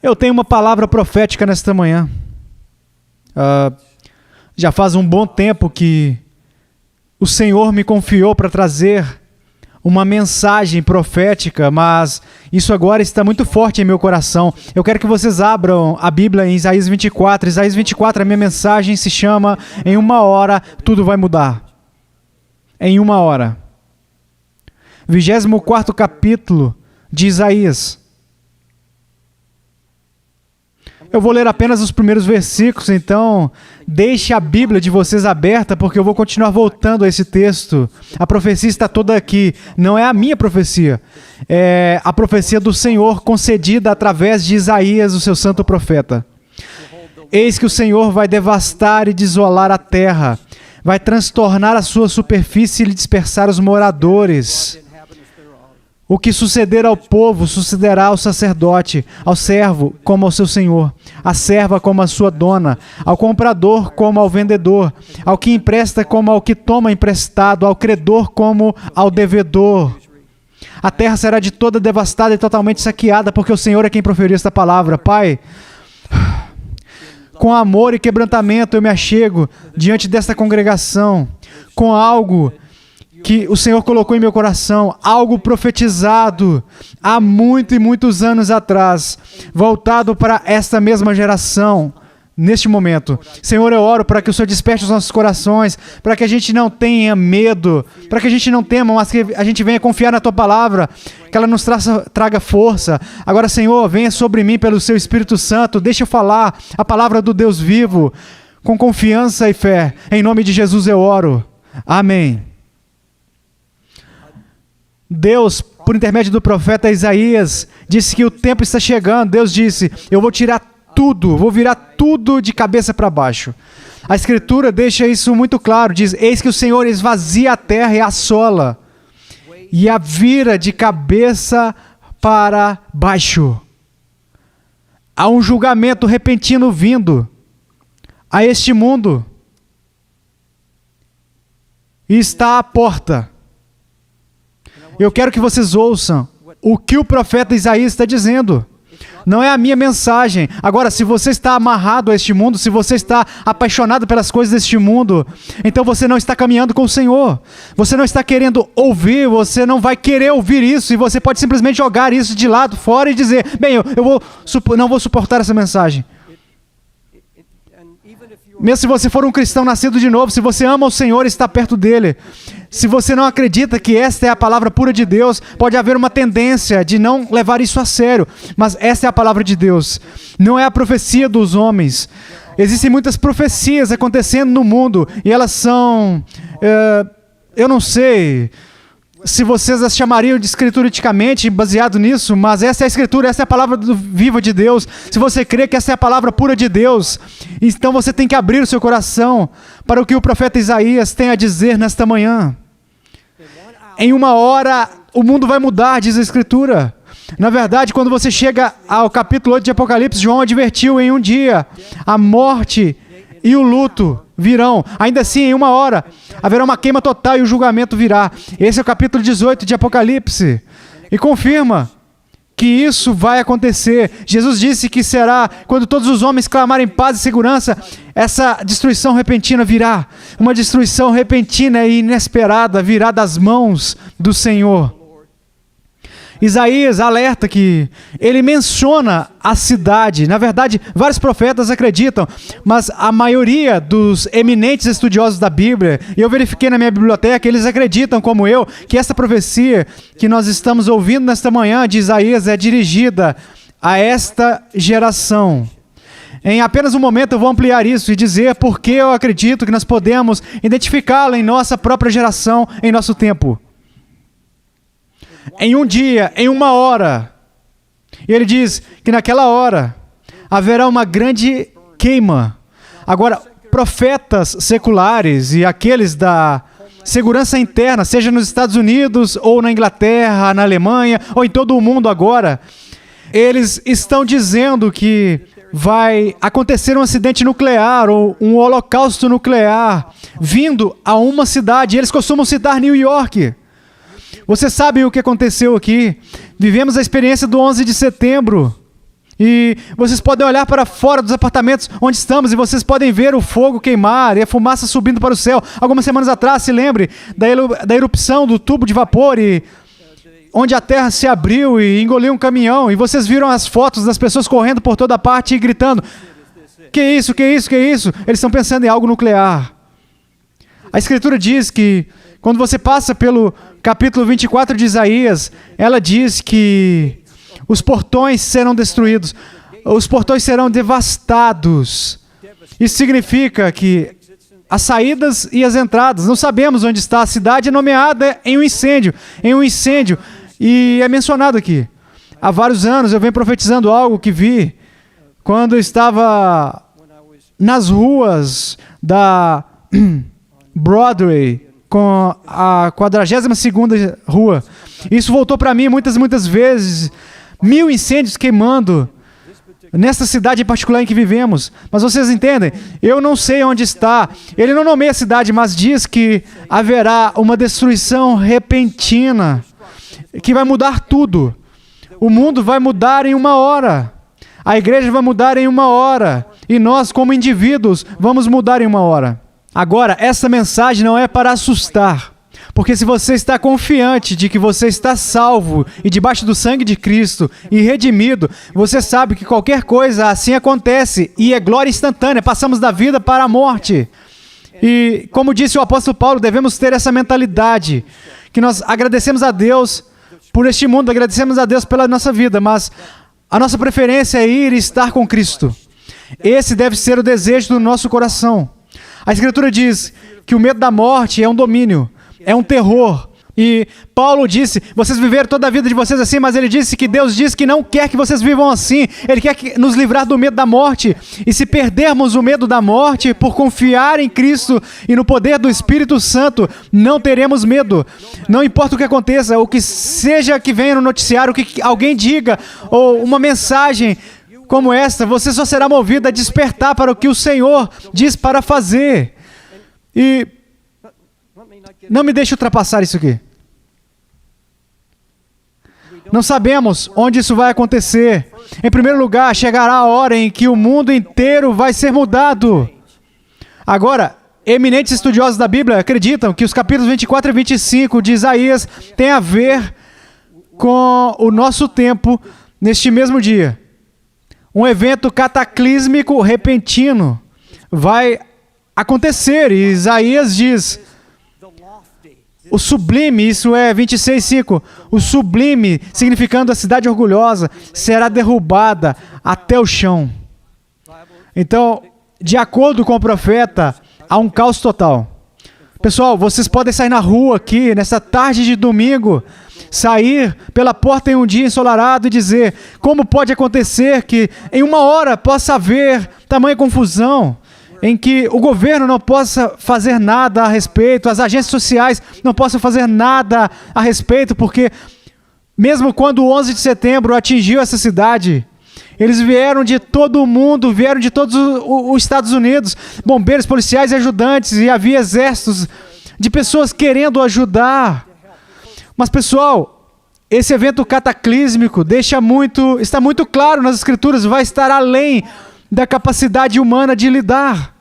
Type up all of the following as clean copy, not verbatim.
Eu tenho uma palavra profética nesta manhã. Já faz um bom tempo que o Senhor me confiou para trazer uma mensagem profética, mas isso agora está muito forte em meu coração. Eu quero que vocês abram a Bíblia em Isaías 24. Isaías 24, a minha mensagem se chama Em uma hora tudo vai mudar. Em uma hora. 24º capítulo de Isaías. Eu vou ler apenas os primeiros versículos, então deixe a Bíblia de vocês aberta, porque eu vou continuar voltando a esse texto. A profecia está toda aqui. Não é a minha profecia, é a profecia do Senhor concedida através de Isaías, o seu santo profeta. Eis que o Senhor vai devastar e desolar a terra, vai transtornar a sua superfície e dispersar os moradores. O que suceder ao povo, sucederá ao sacerdote, ao servo como ao seu senhor, à serva como à sua dona, ao comprador como ao vendedor, ao que empresta como ao que toma emprestado, ao credor como ao devedor. A terra será de toda devastada e totalmente saqueada, porque o Senhor é quem proferiu esta palavra. Pai, com amor e quebrantamento eu me achego diante desta congregação, com algo que o Senhor colocou em meu coração, algo profetizado há muitos anos atrás, voltado para esta mesma geração, neste momento. Senhor, eu oro para que o Senhor desperte os nossos corações, para que a gente não tenha medo, para que a gente não tema, mas que a gente venha confiar na Tua Palavra, que ela nos traga força. Agora, Senhor, venha sobre mim pelo Seu Espírito Santo, deixa eu falar a Palavra do Deus vivo, com confiança e fé. Em nome de Jesus eu oro. Amém. Deus, por intermédio do profeta Isaías, disse que o tempo está chegando. Deus disse, eu vou tirar tudo, vou virar tudo de cabeça para baixo. A Escritura deixa isso muito claro, diz, eis que o Senhor esvazia a terra e a assola, e a vira de cabeça para baixo. Há um julgamento repentino vindo a este mundo, e está à porta. Eu quero que vocês ouçam o que o profeta Isaías está dizendo. Não é a minha mensagem. Agora, se você está amarrado a este mundo, se você está apaixonado pelas coisas deste mundo, então você não está caminhando com o Senhor. Você não está querendo ouvir, você não vai querer ouvir isso, e você pode simplesmente jogar isso de lado, fora e dizer, bem, não vou suportar essa mensagem. Mesmo se você for um cristão nascido de novo, se você ama o Senhor e está perto dele, se você não acredita que esta é a palavra pura de Deus, pode haver uma tendência de não levar isso a sério, mas esta é a palavra de Deus, não é a profecia dos homens. Existem muitas profecias acontecendo no mundo, e elas são, eu não sei se vocês as chamariam de escrituristicamente baseado nisso, mas essa é a Escritura, essa é a palavra viva de Deus. Se você crê que essa é a palavra pura de Deus, então você tem que abrir o seu coração para o que o profeta Isaías tem a dizer nesta manhã. Em uma hora, o mundo vai mudar, diz a Escritura. Na verdade, quando você chega ao capítulo 8 de Apocalipse, João advertiu em um dia, a morte e o luto virão. Ainda assim, em uma hora, haverá uma queima total e o julgamento virá. Esse é o capítulo 18 de Apocalipse. E confirma que isso vai acontecer. Jesus disse que será, quando todos os homens clamarem paz e segurança, essa destruição repentina virá. Uma destruição repentina e inesperada virá das mãos do Senhor. Isaías alerta que ele menciona a cidade. Na verdade, vários profetas acreditam, mas a maioria dos eminentes estudiosos da Bíblia, e eu verifiquei na minha biblioteca, eles acreditam, como eu, que essa profecia que nós estamos ouvindo nesta manhã de Isaías é dirigida a esta geração. Em apenas um momento eu vou ampliar isso e dizer por que eu acredito que nós podemos identificá-la em nossa própria geração, em nosso tempo. Em um dia, em uma hora. E ele diz que naquela hora haverá uma grande queima. Agora, profetas seculares e aqueles da segurança interna, seja nos Estados Unidos ou na Inglaterra, na Alemanha ou em todo o mundo agora, eles estão dizendo que vai acontecer um acidente nuclear ou um holocausto nuclear vindo a uma cidade. Eles costumam citar New York. Você sabe o que aconteceu aqui? Vivemos a experiência do 11 de setembro. E vocês podem olhar para fora dos apartamentos onde estamos e vocês podem ver o fogo queimar e a fumaça subindo para o céu. Algumas semanas atrás, se lembre da erupção do tubo de vapor e onde a terra se abriu e engoliu um caminhão. E vocês viram as fotos das pessoas correndo por toda parte e gritando: que isso, que isso, que isso? Eles estão pensando em algo nuclear. A Escritura diz que quando você passa pelo capítulo 24 de Isaías, ela diz que os portões serão destruídos, os portões serão devastados. Isso significa que as saídas e as entradas, não sabemos onde está a cidade, é nomeada em um incêndio, e é mencionado aqui. Há vários anos eu venho profetizando algo que vi quando eu estava nas ruas da Broadway, com a 42ª rua. Isso voltou para mim muitas vezes. 1000 incêndios queimando nessa cidade em particular em que vivemos. Mas vocês entendem? Eu não sei onde está. Ele não nomeia a cidade, mas diz que haverá uma destruição repentina que vai mudar tudo. O mundo vai mudar em uma hora. A igreja vai mudar em uma hora. E nós, como indivíduos, vamos mudar em uma hora. Agora, essa mensagem não é para assustar. Porque se você está confiante de que você está salvo e debaixo do sangue de Cristo e redimido, você sabe que qualquer coisa assim acontece e é glória instantânea. Passamos da vida para a morte. E, como disse o apóstolo Paulo, devemos ter essa mentalidade, que nós agradecemos a Deus por este mundo, agradecemos a Deus pela nossa vida, mas a nossa preferência é ir e estar com Cristo. Esse deve ser o desejo do nosso coração. A Escritura diz que o medo da morte é um domínio, é um terror. E Paulo disse, vocês viveram toda a vida de vocês assim, mas ele disse que Deus diz que não quer que vocês vivam assim. Ele quer nos livrar do medo da morte. E se perdermos o medo da morte por confiar em Cristo e no poder do Espírito Santo, não teremos medo. Não importa o que aconteça, o que seja que venha no noticiário, o que alguém diga, ou uma mensagem como esta, você só será movido a despertar para o que o Senhor diz para fazer. E não me deixe ultrapassar isso aqui. Não sabemos onde isso vai acontecer. Em primeiro lugar, chegará a hora em que o mundo inteiro vai ser mudado. Agora, eminentes estudiosos da Bíblia acreditam que os capítulos 24 e 25 de Isaías têm a ver com o nosso tempo neste mesmo dia. Um evento cataclísmico repentino vai acontecer. E Isaías diz, o sublime, isso é 26:5, o sublime, significando a cidade orgulhosa, será derrubada até o chão. Então, de acordo com o profeta, há um caos total. Pessoal, vocês podem sair na rua aqui, nessa tarde de domingo, sair pela porta em um dia ensolarado e dizer, como pode acontecer que em uma hora possa haver tamanha confusão, em que o governo não possa fazer nada a respeito, as agências sociais não possam fazer nada a respeito, porque mesmo quando o 11 de setembro atingiu essa cidade, eles vieram de todo o mundo, vieram de todos os Estados Unidos, bombeiros, policiais e ajudantes, e havia exércitos de pessoas querendo ajudar. Mas, pessoal, esse evento cataclísmico está muito claro nas Escrituras, vai estar além da capacidade humana de lidar.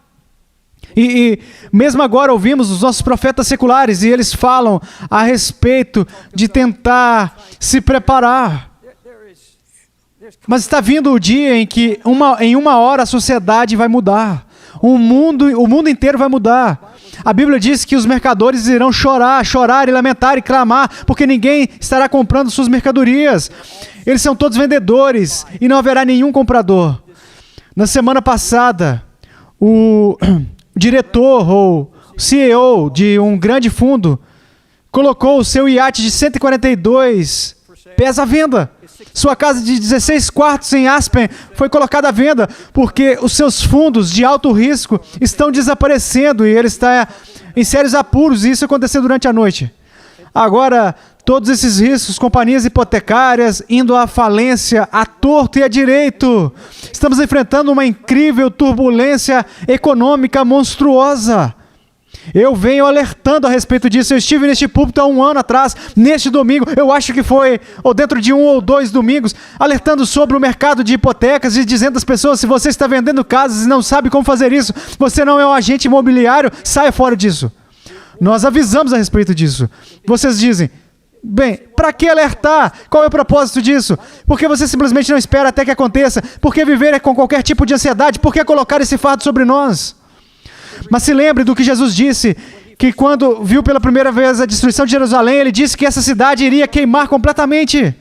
E mesmo agora ouvimos os nossos profetas seculares e eles falam a respeito de tentar se preparar. Mas está vindo o dia em que em uma hora a sociedade vai mudar. O mundo inteiro vai mudar. A Bíblia diz que os mercadores irão chorar e lamentar e clamar, porque ninguém estará comprando suas mercadorias. Eles são todos vendedores e não haverá nenhum comprador. Na semana passada, o diretor ou CEO de um grande fundo colocou o seu iate de 142 pés à venda. Sua casa de 16 quartos em Aspen foi colocada à venda porque os seus fundos de alto risco estão desaparecendo e ele está em sérios apuros, e isso aconteceu durante a noite. Agora, todos esses riscos, companhias hipotecárias indo à falência, à torto e à direito. Estamos enfrentando uma incrível turbulência econômica monstruosa. Eu venho alertando a respeito disso. Eu estive neste púlpito há 1 ano atrás, neste domingo, eu acho que foi, ou dentro de 1 ou 2 domingos, alertando sobre o mercado de hipotecas e dizendo às pessoas, se você está vendendo casas e não sabe como fazer isso, você não é um agente imobiliário, saia fora disso. Nós avisamos a respeito disso. Vocês dizem, bem, para que alertar? Qual é o propósito disso? Por que você simplesmente não espera até que aconteça? Por que viver com qualquer tipo de ansiedade? Por que colocar esse fardo sobre nós? Mas se lembre do que Jesus disse, que quando viu pela primeira vez a destruição de Jerusalém, ele disse que essa cidade iria queimar completamente.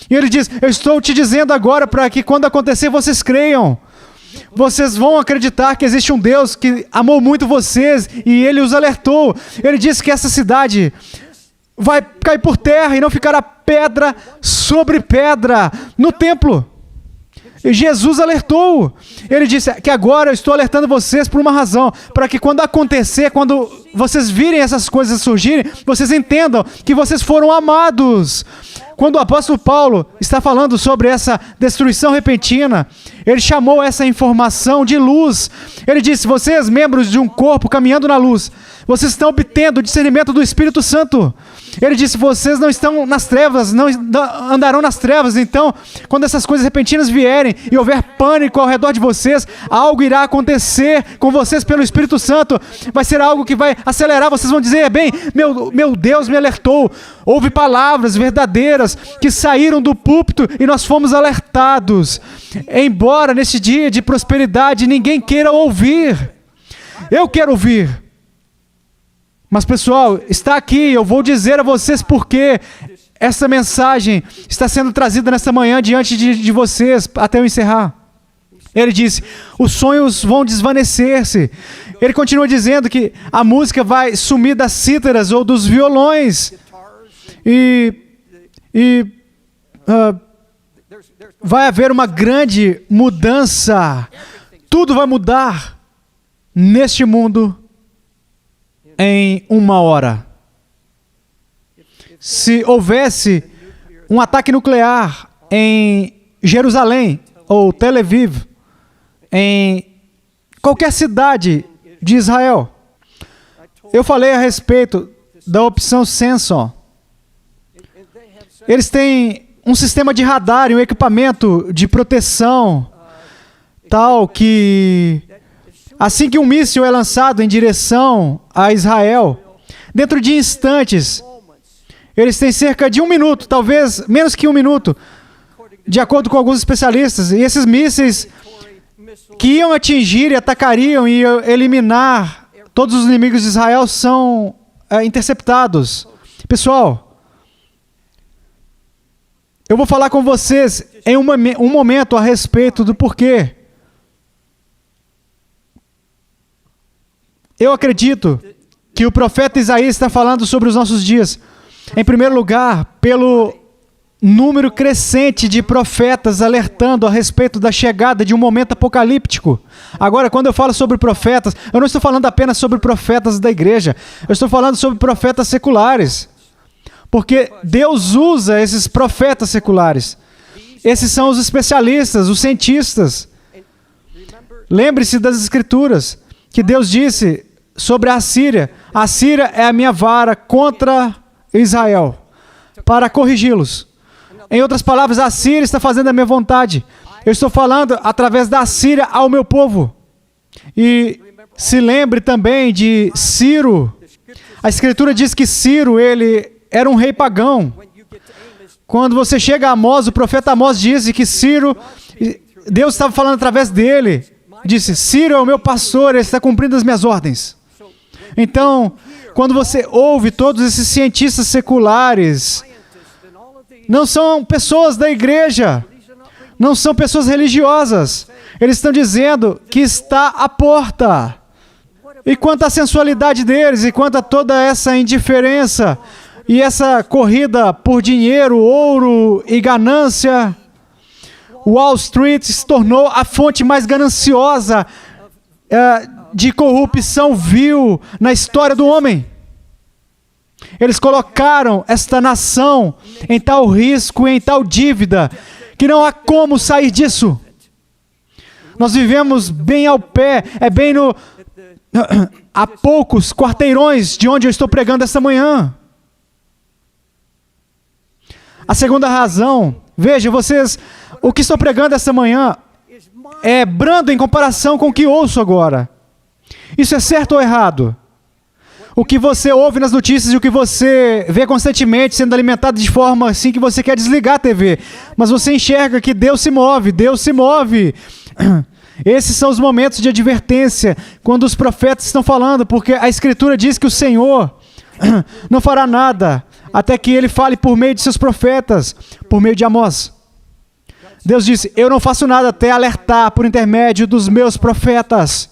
E ele diz, eu estou te dizendo agora para que quando acontecer vocês creiam. Vocês vão acreditar que existe um Deus que amou muito vocês e ele os alertou. Ele disse que essa cidade vai cair por terra e não ficará pedra sobre pedra no templo. E Jesus alertou. Ele disse que agora eu estou alertando vocês por uma razão, para que quando acontecer, quando vocês virem essas coisas surgirem, vocês entendam que vocês foram amados. Quando o apóstolo Paulo está falando sobre essa destruição repentina, ele chamou essa informação de luz. Ele disse, vocês, membros de um corpo caminhando na luz, vocês estão obtendo o discernimento do Espírito Santo. Ele disse, vocês não estão nas trevas, não andarão nas trevas. Então, quando essas coisas repentinas vierem e houver pânico ao redor de vocês, algo irá acontecer com vocês pelo Espírito Santo. Vai ser algo que vai acelerar. Vocês vão dizer, bem, meu Deus me alertou. Houve palavras verdadeiras que saíram do púlpito e nós fomos alertados. Embora nesse dia de prosperidade ninguém queira ouvir, eu quero ouvir. Mas pessoal, está aqui, eu vou dizer a vocês por que essa mensagem está sendo trazida nesta manhã diante de vocês, até eu encerrar. Ele disse, os sonhos vão desvanecer-se. Ele continua dizendo que a música vai sumir das cítaras ou dos violões. Vai haver uma grande mudança. Tudo vai mudar neste mundo em 1 hora. Se houvesse um ataque nuclear em Jerusalém ou Tel Aviv, em qualquer cidade de Israel, eu falei a respeito da opção Samson. Eles têm um sistema de radar e um equipamento de proteção tal que assim que um míssil é lançado em direção a Israel, dentro de instantes, eles têm cerca de 1 minuto, talvez menos que 1 minuto, de acordo com alguns especialistas, e esses mísseis que iam atingir e atacariam e eliminar todos os inimigos de Israel são interceptados. Pessoal, eu vou falar com vocês em um momento a respeito do porquê. Eu acredito que o profeta Isaías está falando sobre os nossos dias. Em primeiro lugar, pelo número crescente de profetas alertando a respeito da chegada de um momento apocalíptico. Agora, quando eu falo sobre profetas, eu não estou falando apenas sobre profetas da igreja. Eu estou falando sobre profetas seculares. Porque Deus usa esses profetas seculares. Esses são os especialistas, os cientistas. Lembre-se das Escrituras, que Deus disse sobre a Assíria. A Assíria é a minha vara contra Israel, para corrigi-los. Em outras palavras, a Assíria está fazendo a minha vontade. Eu estou falando através da Assíria ao meu povo. E se lembre também de Ciro. A Escritura diz que Ciro, ele era um rei pagão. Quando você chega a Amós, o profeta Amós disse que Ciro, Deus estava falando através dele. Disse, Ciro é o meu pastor, ele está cumprindo as minhas ordens. Então, quando você ouve todos esses cientistas seculares, não são pessoas da igreja, não são pessoas religiosas. Eles estão dizendo que está à porta. E quanto à sensualidade deles, e quanto a toda essa indiferença, e essa corrida por dinheiro, ouro e ganância, Wall Street se tornou a fonte mais gananciosa de corrupção vil na história do homem. Eles colocaram esta nação em tal risco, em tal dívida, que não há como sair disso. Nós vivemos bem ao pé, bem a poucos quarteirões de onde eu estou pregando esta manhã. A segunda razão, veja, o que estou pregando esta manhã é brando em comparação com o que ouço agora. Isso é certo ou errado? O que você ouve nas notícias e o que você vê constantemente sendo alimentado de forma assim que você quer desligar a TV. Mas você enxerga que Deus se move, Deus se move. Esses são os momentos de advertência, quando os profetas estão falando, porque a Escritura diz que o Senhor não fará nada, até que Ele fale por meio de seus profetas, por meio de Amós. Deus disse, eu não faço nada até alertar por intermédio dos meus profetas.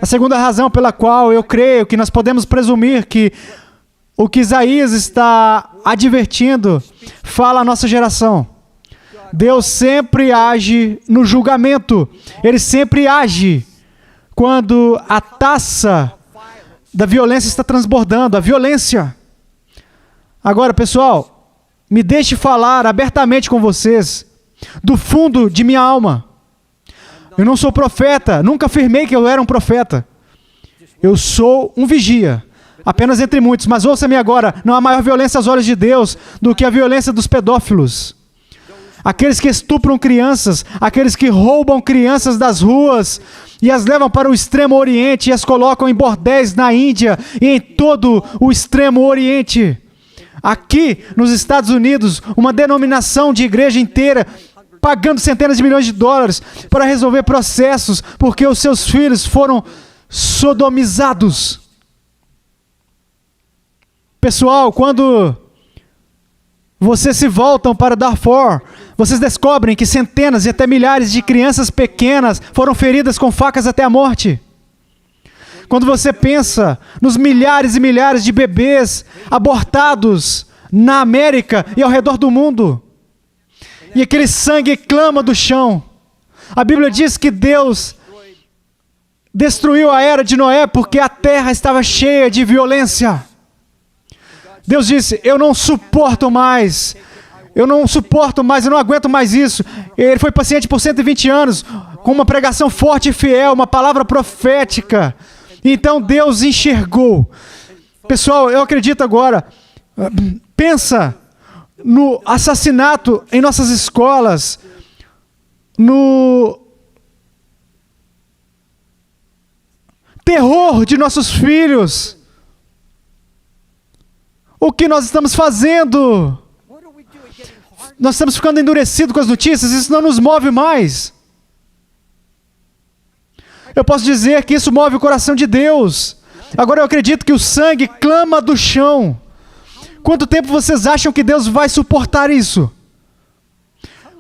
A segunda razão pela qual eu creio que nós podemos presumir que o que Isaías está advertindo fala à nossa geração. Deus sempre age no julgamento. Ele sempre age quando a taça da violência está transbordando, a violência. Agora, pessoal, me deixe falar abertamente com vocês, do fundo de minha alma. Eu não sou profeta, nunca afirmei que eu era um profeta. Eu sou um vigia, apenas entre muitos. Mas ouça-me agora, não há maior violência aos olhos de Deus do que a violência dos pedófilos. Aqueles que estupram crianças, aqueles que roubam crianças das ruas e as levam para o extremo oriente e as colocam em bordéis na Índia e em todo o extremo oriente. Aqui, nos Estados Unidos, uma denominação de igreja inteira pagando centenas de milhões de dólares para resolver processos porque os seus filhos foram sodomizados. Pessoal, quando vocês se voltam para Darfur, vocês descobrem que centenas e até milhares de crianças pequenas foram feridas com facas até a morte. Quando você pensa nos milhares e milhares de bebês abortados na América e ao redor do mundo, e aquele sangue clama do chão, a Bíblia diz que Deus destruiu a era de Noé porque a terra estava cheia de violência. Deus disse, eu não suporto mais, eu não aguento mais isso. Ele foi paciente por 120 anos, com uma pregação forte e fiel, uma palavra profética. Então Deus enxergou. Pessoal, eu acredito agora, pensa no assassinato em nossas escolas, no terror de nossos filhos. O que nós estamos fazendo? Nós estamos ficando endurecidos com as notícias, isso não nos move mais. Eu posso dizer que isso move o coração de Deus. Agora eu acredito que o sangue clama do chão. Quanto tempo vocês acham que Deus vai suportar isso?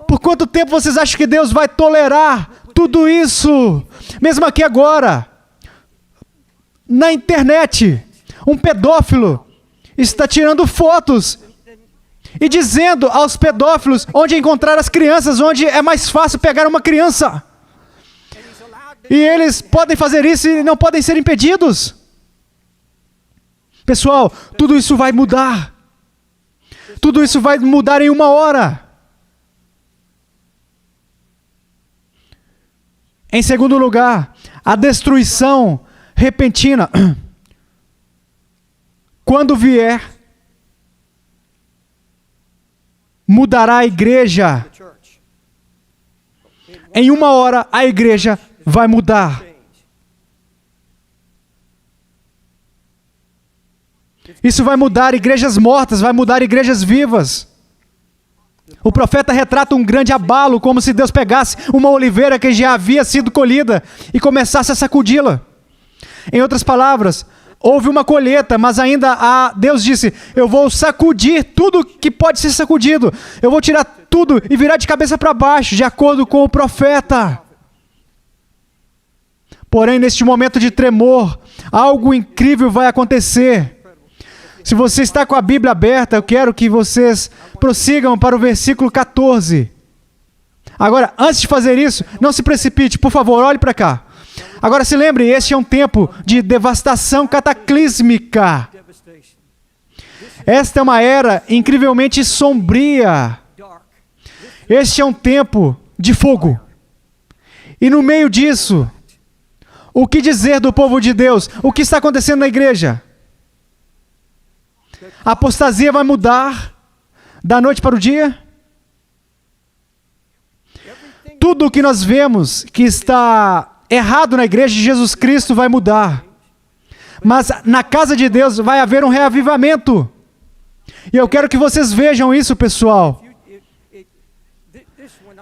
Por quanto tempo vocês acham que Deus vai tolerar tudo isso? Mesmo aqui agora, na internet, um pedófilo está tirando fotos e dizendo aos pedófilos onde encontrar as crianças, onde é mais fácil pegar uma criança. E eles podem fazer isso e não podem ser impedidos. Pessoal, tudo isso vai mudar. Tudo isso vai mudar em uma hora. Em segundo lugar, a destruição repentina. Quando vier, mudará a igreja. Em uma hora, a igreja vai mudar. Isso vai mudar igrejas mortas, vai mudar igrejas vivas. O profeta retrata um grande abalo, como se Deus pegasse uma oliveira que já havia sido colhida e começasse a sacudi-la. Em outras palavras, houve uma colheita, mas ainda Deus disse, eu vou sacudir tudo que pode ser sacudido. Eu vou tirar tudo e virar de cabeça para baixo, de acordo com o profeta. Porém, neste momento de tremor, algo incrível vai acontecer. Se você está com a Bíblia aberta, eu quero que vocês prossigam para o versículo 14. Agora, antes de fazer isso, não se precipite, por favor, olhe para cá. Agora se lembre, este é um tempo de devastação cataclísmica. Esta é uma era incrivelmente sombria. Este é um tempo de fogo. E no meio disso, O que dizer do povo de Deus? O que está acontecendo na igreja? A apostasia vai mudar da noite para o dia? Tudo o que nós vemos que está errado na igreja de Jesus Cristo vai mudar. Mas na casa de Deus vai haver um reavivamento. E eu quero que vocês vejam isso, pessoal.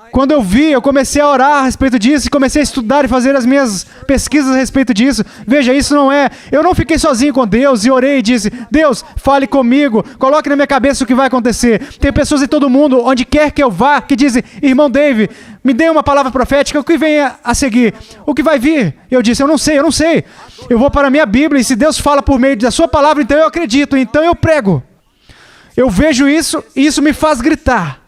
Quando eu comecei a orar a respeito disso, e comecei a estudar e fazer as minhas pesquisas a respeito disso. Veja, isso não é... Eu não fiquei sozinho com Deus e orei e disse, Deus, fale comigo, coloque na minha cabeça o que vai acontecer. Tem pessoas em todo mundo, onde quer que eu vá, que dizem, irmão Dave, me dê uma palavra profética, o que vem a seguir? O que vai vir? Eu disse, eu não sei. Eu vou para a minha Bíblia, e se Deus fala por meio da sua palavra, então eu acredito, então eu prego. Eu vejo isso, e isso me faz gritar.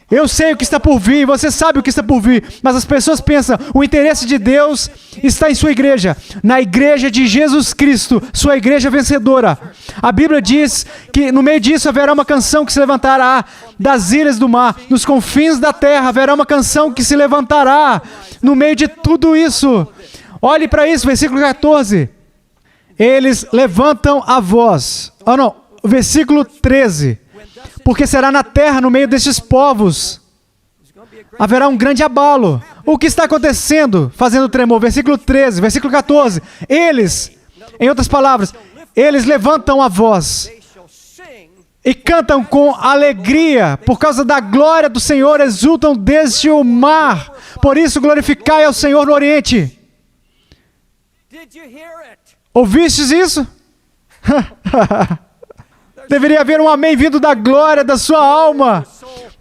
Eu sei o que está por vir, você sabe o que está por vir, mas as pessoas pensam, o interesse de Deus está em sua igreja, na igreja de Jesus Cristo, sua igreja vencedora. A Bíblia diz que no meio disso haverá uma canção que se levantará das ilhas do mar, nos confins da terra haverá uma canção que se levantará no meio de tudo isso. Olhe para isso, versículo 14. Eles levantam a voz. Versículo 13. Porque será na terra, no meio destes povos, haverá um grande abalo. O que está acontecendo, fazendo tremor? Versículo 13, versículo 14. Eles, em outras palavras, eles levantam a voz e cantam com alegria, por causa da glória do Senhor, exultam desde o mar. Por isso glorificai ao Senhor no Oriente. Ouvistes isso? Deveria haver um amém vindo da glória da sua alma,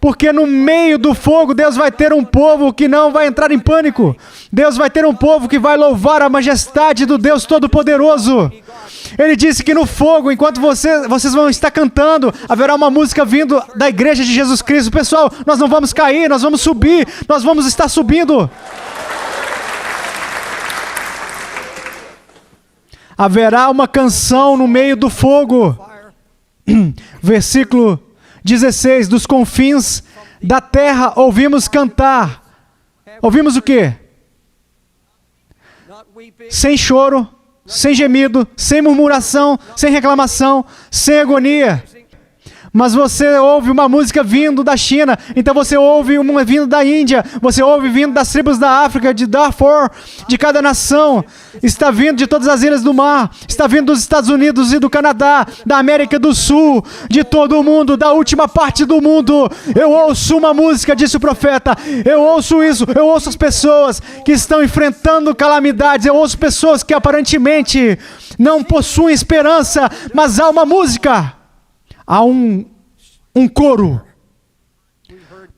porque no meio do fogo Deus vai ter um povo que não vai entrar em pânico. Deus vai ter um povo que vai louvar a majestade do Deus Todo-Poderoso. Ele disse que no fogo, enquanto vocês vão estar cantando, haverá uma música vindo da igreja de Jesus Cristo. Pessoal, nós não vamos cair, nós vamos subir, nós vamos estar subindo. Haverá uma canção no meio do fogo. Versículo 16, dos confins da terra ouvimos cantar. Ouvimos o quê? Sem choro, sem gemido, sem murmuração, sem reclamação, sem agonia. Mas você ouve uma música vindo da China, então você ouve uma vindo da Índia, você ouve vindo das tribos da África, de Darfur, de cada nação, está vindo de todas as ilhas do mar, está vindo dos Estados Unidos e do Canadá, da América do Sul, de todo o mundo, da última parte do mundo. Eu ouço uma música, disse o profeta, eu ouço isso, eu ouço as pessoas que estão enfrentando calamidades, eu ouço pessoas que aparentemente não possuem esperança, mas há uma música. Há um coro.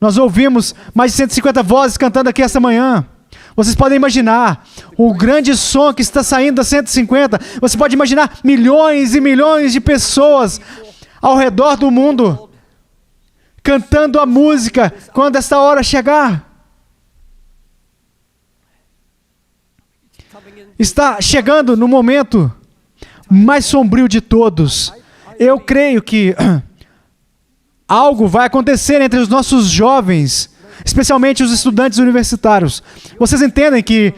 Nós ouvimos mais de 150 vozes cantando aqui esta manhã. Vocês podem imaginar o grande som que está saindo das 150. Você pode imaginar milhões e milhões de pessoas ao redor do mundo cantando a música quando esta hora chegar. Está chegando no momento mais sombrio de todos. Eu creio que algo vai acontecer entre os nossos jovens, especialmente os estudantes universitários. Vocês entendem que,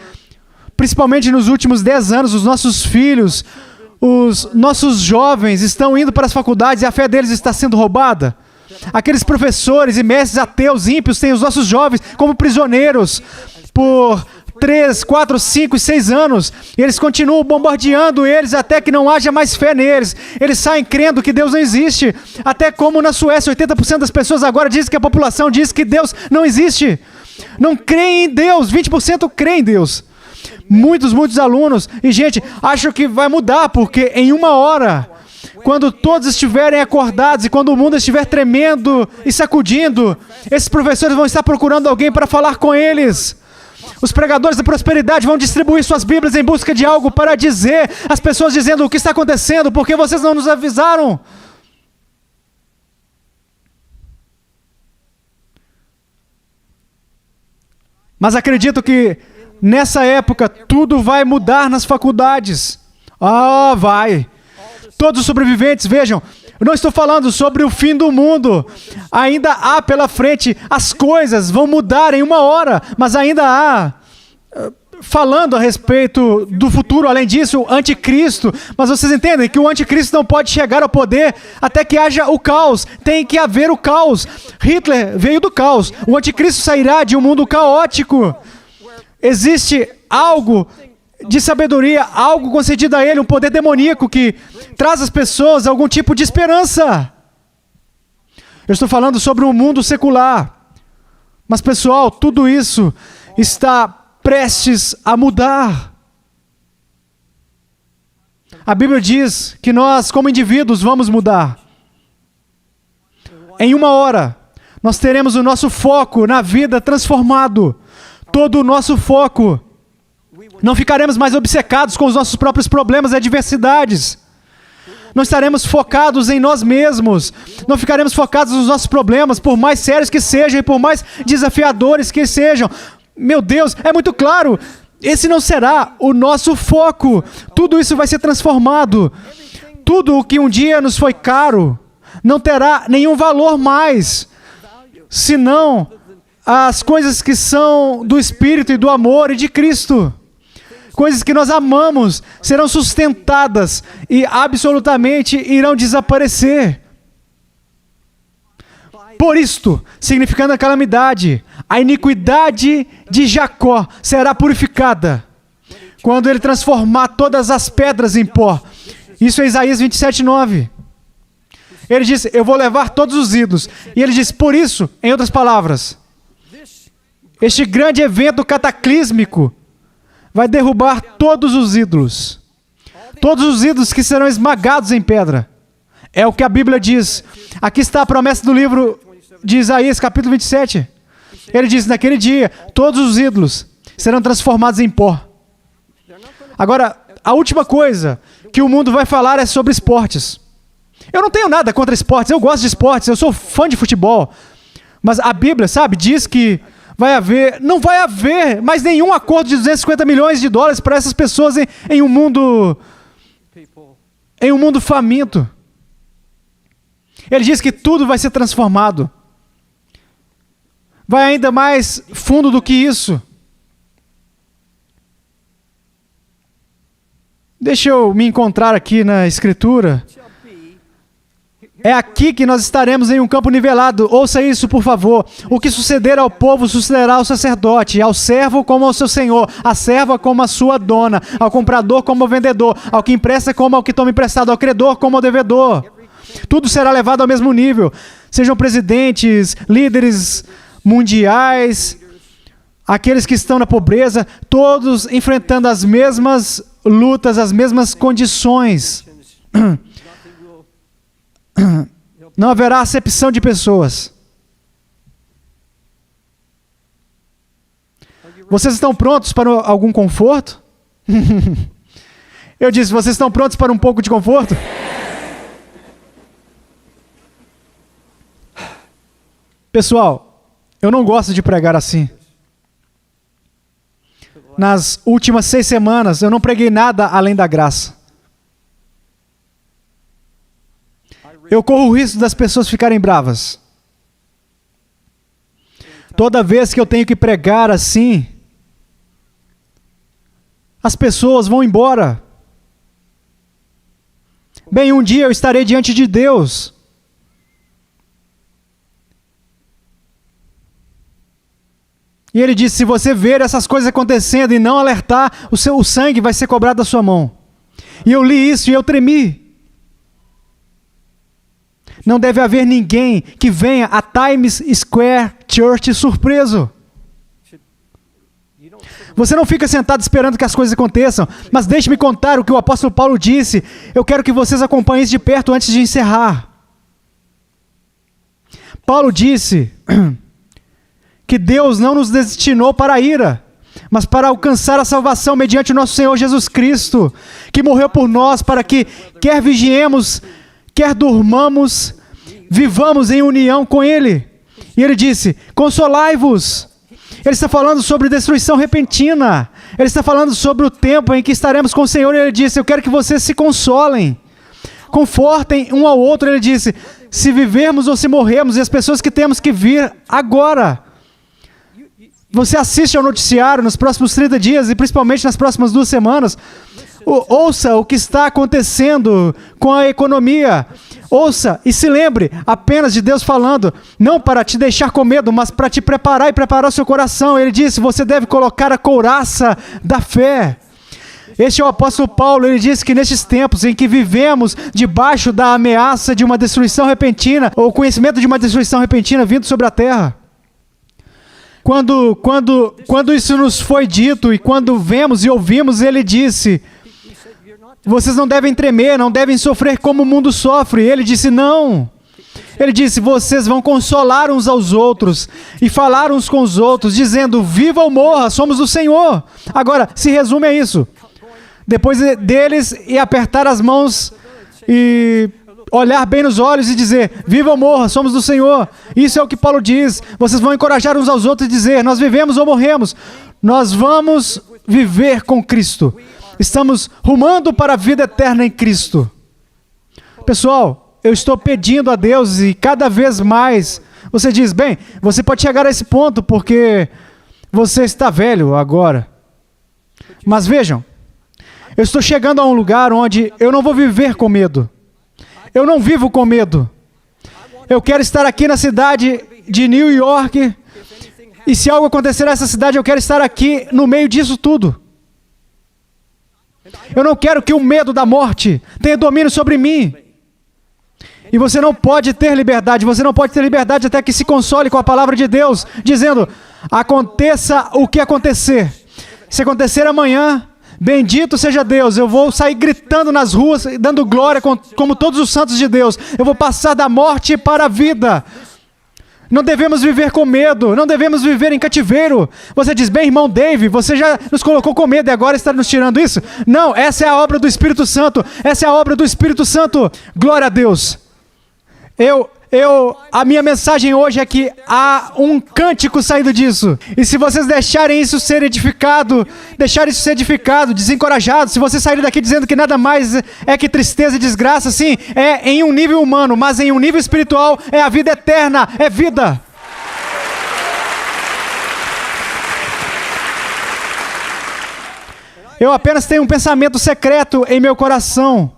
principalmente nos últimos 10 anos, os nossos filhos, os nossos jovens estão indo para as faculdades e a fé deles está sendo roubada? Aqueles professores e mestres ateus, ímpios, têm os nossos jovens como prisioneiros por 3, 4, 5 e 6 anos, e eles continuam bombardeando eles até que não haja mais fé neles. Eles saem crendo que Deus não existe. Até como na Suécia, 80% das pessoas agora dizem que a população diz que Deus não existe. Não creem em Deus, 20% creem em Deus. Muitos alunos, e gente, acham que vai mudar, porque em uma hora, quando todos estiverem acordados e quando o mundo estiver tremendo e sacudindo, esses professores vão estar procurando alguém para falar com eles. Os pregadores da prosperidade vão distribuir suas Bíblias em busca de algo para dizer. As pessoas dizendo o que está acontecendo, porque vocês não nos avisaram. Mas acredito que nessa época tudo vai mudar nas faculdades. Vai. Todos os sobreviventes, vejam, eu não estou falando sobre o fim do mundo. Ainda há pela frente, as coisas vão mudar em uma hora, mas ainda há falando a respeito do futuro, além disso, o anticristo. Mas vocês entendem que o anticristo não pode chegar ao poder até que haja o caos. Tem que haver o caos. Hitler veio do caos. O anticristo sairá de um mundo caótico. Existe algo de sabedoria, algo concedido a ele, um poder demoníaco que traz às pessoas algum tipo de esperança. Eu estou falando sobre um mundo secular. Mas, pessoal, tudo isso está prestes a mudar. A Bíblia diz que nós, como indivíduos, vamos mudar. Em 1 hora, nós teremos o nosso foco na vida transformado. Todo o nosso foco. Não ficaremos mais obcecados com os nossos próprios problemas e adversidades. Não estaremos focados em nós mesmos. Não ficaremos focados nos nossos problemas, por mais sérios que sejam e por mais desafiadores que sejam. Meu Deus, é muito claro. Esse não será o nosso foco. Tudo isso vai ser transformado. Tudo o que um dia nos foi caro não terá nenhum valor mais, senão as coisas que são do Espírito e do amor e de Cristo. Coisas que nós amamos serão sustentadas e absolutamente irão desaparecer. Por isto, significando a calamidade, a iniquidade de Jacó será purificada quando ele transformar todas as pedras em pó. Isso é Isaías 27:9. Ele diz, eu vou levar todos os ídolos. E ele diz, por isso, em outras palavras, este grande evento cataclísmico vai derrubar todos os ídolos. Todos os ídolos que serão esmagados em pedra. É o que a Bíblia diz. Aqui está a promessa do livro de Isaías, capítulo 27. Ele diz, naquele dia, todos os ídolos serão transformados em pó. Agora, a última coisa que o mundo vai falar é sobre esportes. Eu não tenho nada contra esportes, eu gosto de esportes, eu sou fã de futebol. Mas a Bíblia, sabe, diz que não vai haver mais nenhum acordo de 250 milhões de dólares para essas pessoas em um mundo faminto. Ele diz que tudo vai ser transformado. Vai ainda mais fundo do que isso. Deixa eu me encontrar aqui na Escritura. É aqui que nós estaremos em um campo nivelado. Ouça isso, por favor. O que suceder ao povo, sucederá ao sacerdote, ao servo como ao seu senhor, à serva como à sua dona, ao comprador como ao vendedor, ao que empresta como ao que toma emprestado, ao credor como ao devedor. Tudo será levado ao mesmo nível. Sejam presidentes, líderes mundiais, aqueles que estão na pobreza, todos enfrentando as mesmas lutas, as mesmas condições. Não haverá acepção de pessoas. Vocês estão prontos para algum conforto? Eu disse, vocês estão prontos para um pouco de conforto? Pessoal, eu não gosto de pregar assim. Nas últimas 6 semanas, eu não preguei nada além da graça. Eu corro o risco das pessoas ficarem bravas. Toda vez que eu tenho que pregar assim, as pessoas vão embora. Bem, um dia eu estarei diante de Deus. E ele disse, se você ver essas coisas acontecendo e não alertar, o sangue vai ser cobrado da sua mão. E eu li isso e eu tremi. Não deve haver ninguém que venha a Times Square Church surpreso. Você não fica sentado esperando que as coisas aconteçam, mas deixe-me contar o que o apóstolo Paulo disse. Eu quero que vocês acompanhem isso de perto antes de encerrar. Paulo disse que Deus não nos destinou para a ira, mas para alcançar a salvação mediante o nosso Senhor Jesus Cristo, que morreu por nós para que, quer vigiemos, quer durmamos, vivamos em união com Ele. E ele disse, consolai-vos. Ele está falando sobre destruição repentina. Ele está falando sobre o tempo em que estaremos com o Senhor. E ele disse, eu quero que vocês se consolem. Confortem um ao outro. Ele disse, se vivermos ou se morrermos, e as pessoas que temos que vir agora. você assiste ao noticiário nos próximos 30 dias e principalmente nas próximas 2 semanas, ouça o que está acontecendo com a economia. Ouça e se lembre apenas de Deus falando, não para te deixar com medo, mas para te preparar e preparar o seu coração. Ele disse, você deve colocar a couraça da fé. Este é o apóstolo Paulo, ele disse que nestes tempos em que vivemos debaixo da ameaça de uma destruição repentina, ou conhecimento de uma destruição repentina vindo sobre a terra, quando isso nos foi dito e quando vemos e ouvimos, ele disse, vocês não devem tremer, não devem sofrer como o mundo sofre. Ele disse, não. Ele disse, vocês vão consolar uns aos outros e falar uns com os outros, dizendo, viva ou morra, somos do Senhor. Agora, se resume a isso. Depois deles, e apertar as mãos e olhar bem nos olhos e dizer, viva ou morra, somos do Senhor. Isso é o que Paulo diz. Vocês vão encorajar uns aos outros e dizer, nós vivemos ou morremos. Nós vamos viver com Cristo. Estamos rumando para a vida eterna em Cristo. Pessoal, eu estou pedindo a Deus e cada vez mais, você diz, bem, você pode chegar a esse ponto porque você está velho agora. Mas vejam, eu estou chegando a um lugar onde eu não vou viver com medo. Eu não vivo com medo. Eu quero estar aqui na cidade de New York e se algo acontecer nessa cidade, eu quero estar aqui no meio disso tudo. Eu não quero que o medo da morte tenha domínio sobre mim. E você não pode ter liberdade até que se console com a palavra de Deus, dizendo, aconteça o que acontecer. Se acontecer amanhã, bendito seja Deus, eu vou sair gritando nas ruas, dando glória como todos os santos de Deus. Eu vou passar da morte para a vida. Não devemos viver com medo, não devemos viver em cativeiro. Você diz, bem, irmão Dave, você já nos colocou com medo e agora está nos tirando isso? Não, essa é a obra do Espírito Santo, essa é a obra do Espírito Santo. Glória a Deus. A minha mensagem hoje é que há um cântico saindo disso. E se vocês deixarem isso ser edificado, desencorajado, se você sair daqui dizendo que nada mais é que tristeza e desgraça, sim, é em um nível humano, mas em um nível espiritual é a vida eterna, é vida. Eu apenas tenho um pensamento secreto em meu coração.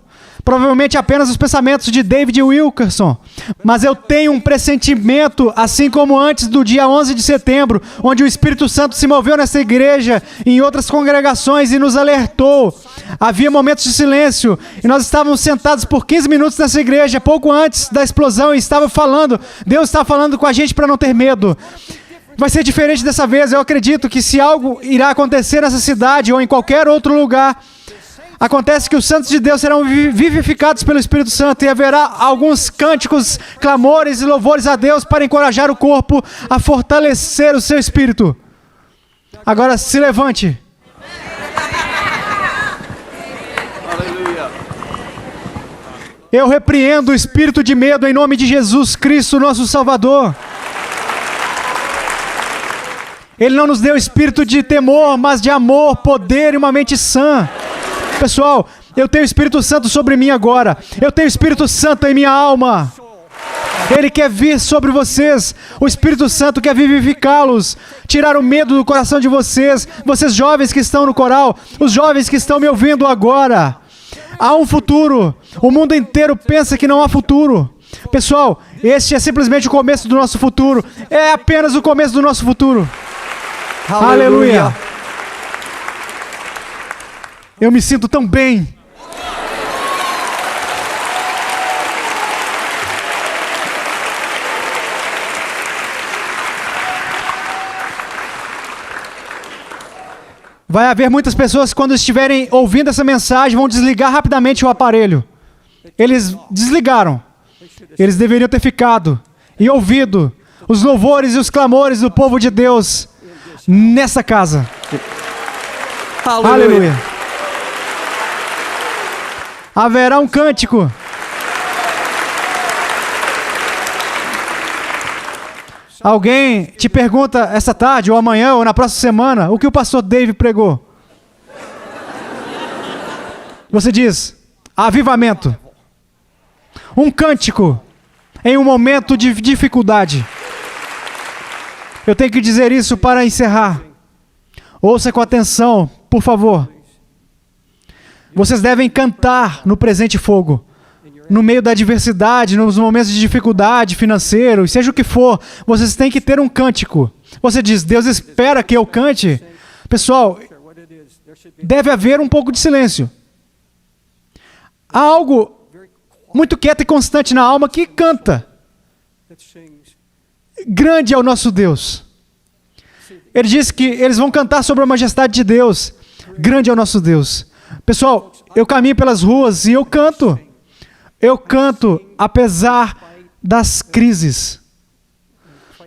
Provavelmente apenas os pensamentos de David Wilkerson. Mas eu tenho um pressentimento, assim como antes do dia 11 de setembro, onde o Espírito Santo se moveu nessa igreja e em outras congregações e nos alertou. Havia momentos de silêncio e nós estávamos sentados por 15 minutos nessa igreja, pouco antes da explosão, e estava falando, Deus estava falando com a gente para não ter medo. Vai ser diferente dessa vez. Eu acredito que se algo irá acontecer nessa cidade ou em qualquer outro lugar, acontece que os santos de Deus serão vivificados pelo Espírito Santo e haverá alguns cânticos, clamores e louvores a Deus para encorajar o corpo a fortalecer o seu espírito. Agora se levante. Eu repreendo o espírito de medo em nome de Jesus Cristo, nosso Salvador. Ele não nos deu espírito de temor, mas de amor, poder e uma mente sã. Pessoal, eu tenho o Espírito Santo sobre mim agora. Eu tenho o Espírito Santo em minha alma. Ele quer vir sobre vocês. O Espírito Santo quer vivificá-los, tirar o medo do coração de vocês. Vocês jovens que estão no coral, os jovens que estão me ouvindo agora. Há um futuro. O mundo inteiro pensa que não há futuro. Pessoal, este é simplesmente o começo do nosso futuro. É apenas o começo do nosso futuro. Aleluia. Eu me sinto tão bem. Vai haver muitas pessoas que quando estiverem ouvindo essa mensagem vão desligar rapidamente o aparelho. Eles desligaram. Eles deveriam ter ficado e ouvido os louvores e os clamores do povo de Deus nessa casa. Aleluia. Haverá um cântico. Alguém te pergunta essa tarde, ou amanhã, ou na próxima semana, o que o pastor Dave pregou? Você diz, avivamento. Um cântico em um momento de dificuldade. Eu tenho que dizer isso para encerrar. Ouça com atenção, por favor. Vocês devem cantar no presente fogo. No meio da adversidade, nos momentos de dificuldade financeiro, seja o que for, vocês têm que ter um cântico. Você diz, Deus espera que eu cante? Pessoal, deve haver um pouco de silêncio. Há algo muito quieto e constante na alma que canta. Grande é o nosso Deus. Ele diz que eles vão cantar sobre a majestade de Deus. Grande é o nosso Deus. Pessoal, eu caminho pelas ruas e eu canto. Eu canto apesar das crises.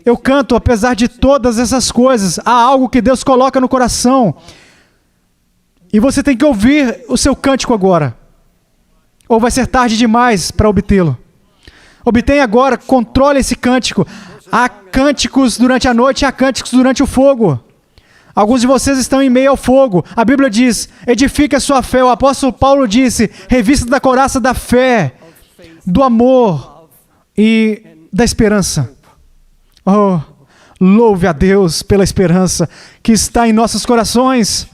Eu canto apesar de todas essas coisas. Há algo que Deus coloca no coração. E você tem que ouvir o seu cântico agora. Ou vai ser tarde demais para obtê-lo. Obtenha agora, controle esse cântico. Há cânticos durante a noite e há cânticos durante o fogo. Alguns de vocês estão em meio ao fogo. A Bíblia diz, edifica a sua fé. O apóstolo Paulo disse, revista da couraça da fé, do amor e da esperança. Oh, louve a Deus pela esperança que está em nossos corações.